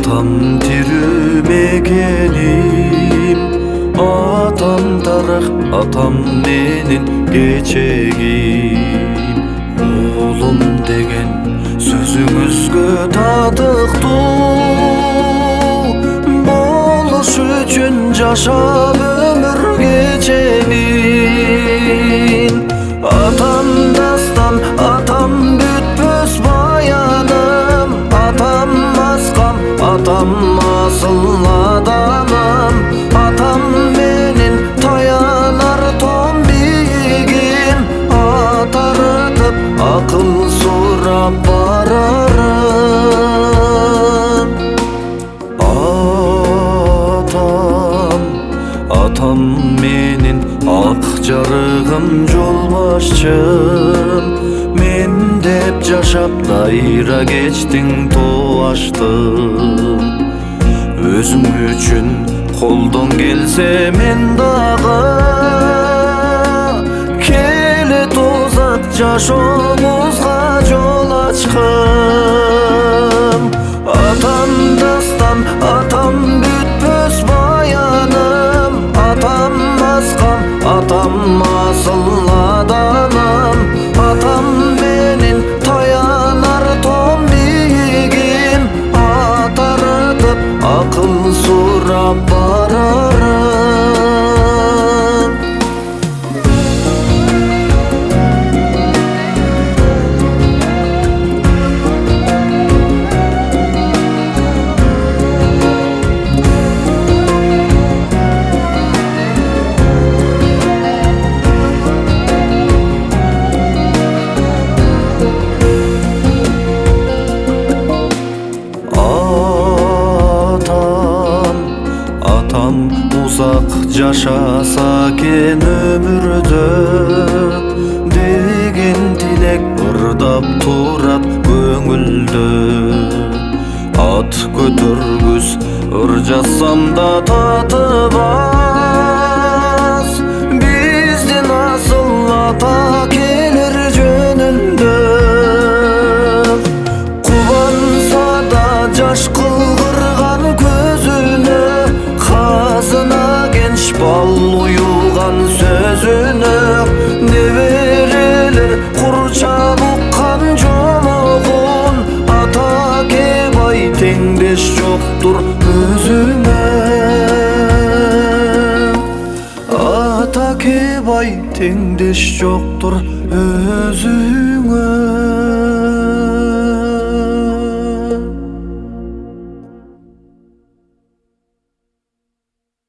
Atam tirümegenim, atam tarix, atam menin geçegim. Oğlum degen sözüңүзгө татыктуу, болуш үчүн жашап өмүр кечемин. Атам дастан, атам бүтпөс баяным, атам аскам, атам асыл адамым. Атам менин таянар том бийигим, атарытып акыл сурап барарым. Атам менин ак жарыгым, жол башчым. Мен деп жашап дайра кечтиң, тоо аштым. Өзүң үчүн колдон келсе мен дагы, келет узак жашообузга жол ачкым. Атам дастан, атам бүтпөс баяным, атам аскам, атам асыл адамым. Атам менин таянар том бийигим, атарытып акыл сурап барарым. Атам узак жашаса кен өмүрдө деген тилек ырдап турат көңүлдө. Ат көтөргүс ыр жазсам да татыбас, биздин асыл ата келер жөнүндө. Кубанса да жаш кылгырган көзүнө, казына кенч бал уюган сөзүнө. Неберелер курчап уккан жомогун, ата кебай теңдеш жоктур өзүңө. Ата кебай теңдеш жоктур өзүңө.